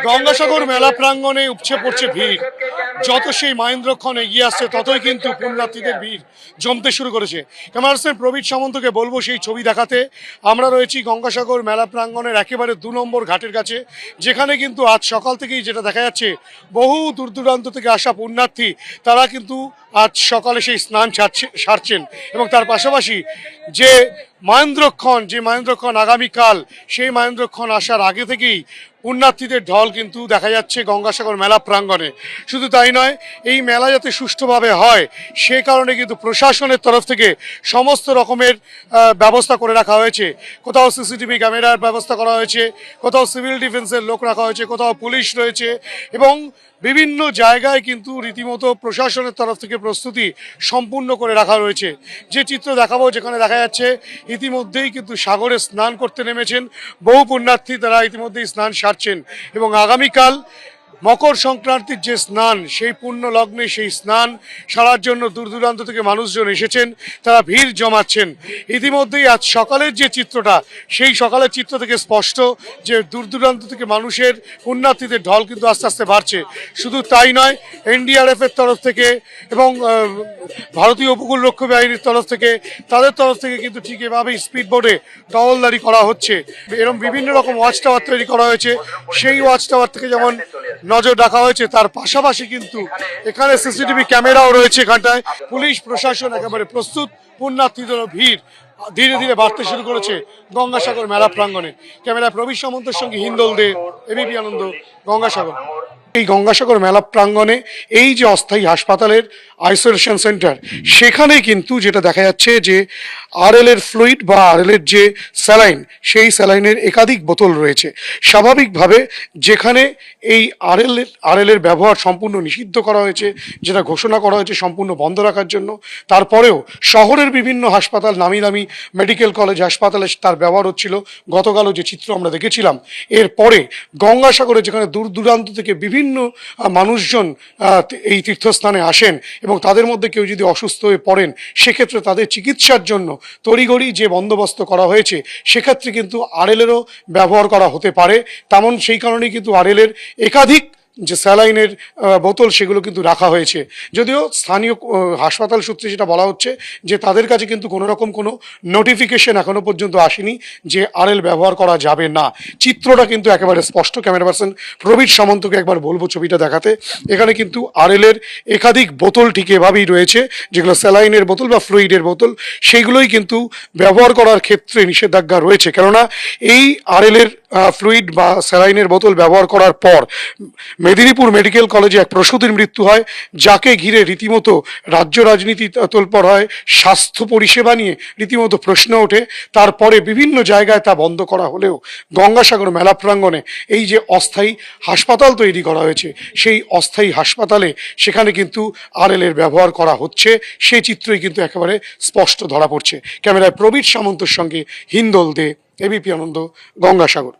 গঙ্গাসাগর মেলা প্রাঙ্গণে উপচে পড়ছে ভিড়। যত সেই মহেন্দ্রক্ষণ এগিয়ে আসছে ততই কিন্তু পুণ্যার্থীদের ভিড় জমতে শুরু করেছে। ক্যামেরাম্যান প্রবীর সামন্তকে বলবো সেই ছবি দেখাতে। আমরা রয়েছি গঙ্গাসাগর মেলা প্রাঙ্গণের একেবারে 2 নম্বর ঘাটের কাছে, যেখানে কিন্তু আজ সকাল থেকেই যেটা দেখা যাচ্ছে, বহু দূর দূরান্ত থেকে আসা পুণ্যার্থী তারা কিন্তু আজ সকালে সেই স্নান সারছেন এবং তার পাশাপাশি যে মহেন্দ্রক্ষণ আগামীকাল, সেই মহেন্দ্রক্ষণ আসার আগে থেকেই পুণ্যার্থীদের ঢল কিন্তু দেখা যাচ্ছে গঙ্গাসাগর মেলা প্রাঙ্গণে। শুধু তাই নয়, এই মেলা যাতে সুষ্ঠুভাবে হয় সে কারণে কিন্তু প্রশাসনের তরফ থেকে সমস্ত রকমের ব্যবস্থা করে রাখা হয়েছে। কোথাও সিসিটিভি ক্যামেরার ব্যবস্থা করা হয়েছে, কোথাও সিভিল ডিফেন্সের লোক রাখা হয়েছে, কোথাও পুলিশ রয়েছে এবং বিভিন্ন জায়গায় কিন্তু রীতিমতো প্রশাসনের তরফ থেকে প্রস্তুতি সম্পূর্ণ করে রাখা রয়েছে। যে চিত্র দেখাবো, যেখানে দেখা যাচ্ছে ইতিমধ্যেই কিন্তু সাগরে স্নান করতে নেমেছেন বহু পুণ্যার্থী, তারা ইতিমধ্যেই স্নান সারছেন এবং আগামীকাল মকর সংক্রান্তির যে স্নান, সেই পুণ্য লগ্নে সেই স্নান সারার জন্য দূর দূরান্ত থেকে মানুষজন এসেছেন, তারা ভিড় জমাচ্ছেন। ইতিমধ্যেই আজ সকালের যে চিত্রটা, সেই সকালের চিত্র থেকে স্পষ্ট যে দূর দূরান্ত থেকে মানুষের পুণ্যার্থীদের ঢল কিন্তু আস্তে আস্তে বাড়ছে। শুধু তাই নয়, এনডিআরএফের তরফ থেকে এবং ভারতীয় উপকূলরক্ষী বাহিনীর তরফ থেকে, তাদের তরফ থেকে কিন্তু ঠিক এভাবেই স্পিড বোটে টহলদারি করা হচ্ছে। এরকম বিভিন্ন রকম ওয়াচ টাওয়ার তৈরি করা হয়েছে। সেই ওয়াচ টাওয়ার থেকে যেমন নজর রাখা হয়েছে, তার পাশাপাশি কিন্তু এখানে সিসিটিভি ক্যামেরাও রয়েছে। এখানটায় পুলিশ প্রশাসন একেবারে প্রস্তুত। পুণ্যার্থীদের ভিড় ধীরে ধীরে বাড়তে শুরু করেছে গঙ্গাসাগর মেলা প্রাঙ্গণে। ক্যামেরা প্রবীর সামন্তের সঙ্গে হিন্দল দে, এবিপি আনন্দ, গঙ্গাসাগর। এই গঙ্গাসাগর মেলা প্রাঙ্গণে এই যে অস্থায়ী হাসপাতালের আইসোলেশন সেন্টার, সেখানে কিন্তু যেটা দেখা যাচ্ছে যে আরএল এর ফ্লুইড বা আরএল এর যে স্যালাইন, সেই স্যালাইনের একাধিক বোতল রয়েছে। স্বাভাবিকভাবে যেখানে এই আরএল এর ব্যবহার সম্পূর্ণ নিষিদ্ধ করা হয়েছে, যেটা ঘোষণা করা হয়েছে সম্পূর্ণ বন্ধ রাখার জন্য, তারপরেও শহরের বিভিন্ন হাসপাতাল, নামি দামি মেডিকেল কলেজ হাসপাতালে তার ব্যবহার হচ্ছিল। গতকালও যে চিত্র আমরা দেখেছিলাম, এরপরে গঙ্গাসাগরে যেখানে দূর দূরান্ত থেকে বিভিন্ন মানুষজন এই তীর্থস্থানে আসেন এবং তাদের মধ্যে কেউ যদি অসুস্থ হয়ে পড়েন, সেক্ষেত্রে তাদের চিকিৎসার জন্য তড়িঘড়ি যে বন্দোবস্ত করা হয়েছে, সেক্ষেত্রে কিন্তু আরএলেরও ব্যবহার করা হতে পারে। তেমন সেই কারণেই কিন্তু আরএলের একাধিক যে স্যালাইনের বোতল, সেগুলো কিন্তু রাখা হয়েছে। যদিও স্থানীয় হাসপাতাল সূত্রে যেটা বলা হচ্ছে যে তাদের কাছে কিন্তু কোনো রকম কোনো নোটিফিকেশন এখনো পর্যন্ত আসেনি যে আরএল ব্যবহার করা যাবে না। চিত্রটা কিন্তু একেবারে স্পষ্ট। ক্যামেরা পার্সন প্রবীর সামন্তকে একবার বলবো ছবিটা দেখাতে। এখানে কিন্তু আরএলের একাধিক বোতল ঠিক এভাবেই রয়েছে, যেগুলো স্যালাইনের বোতল বা ফ্লুইডের বোতল, সেইগুলোই কিন্তু ব্যবহার করার ক্ষেত্রে নিষেধাজ্ঞা রয়েছে। কেননা এই আরএলের ফ্লুইড বা স্যালাইনের বোতল ব্যবহার করার পর মেদিনীপুর মেডিকেল কলেজে এক প্রসূতির মৃত্যু হয়, যাকে ঘিরে রীতিমতো রাজ্য রাজনীতি তোলপাড় হয়, স্বাস্থ্য পরিষেবা নিয়ে রীতিমতো প্রশ্ন ওঠে। তারপরে বিভিন্ন জায়গায় তা বন্ধ করা হলেও গঙ্গাসাগর মেলা প্রাঙ্গণে এই যে অস্থায়ী হাসপাতাল তৈরি করা হয়েছে, সেই অস্থায়ী হাসপাতালে সেখানে কিন্তু আরএল এর ব্যবহার করা হচ্ছে, সেই চিত্রই কিন্তু একেবারে স্পষ্ট ধরা পড়ছে। ক্যামেরায় প্রবীর সামন্তর সঙ্গে হিন্দল দে, এবিপি আনন্দ, গঙ্গাসাগর।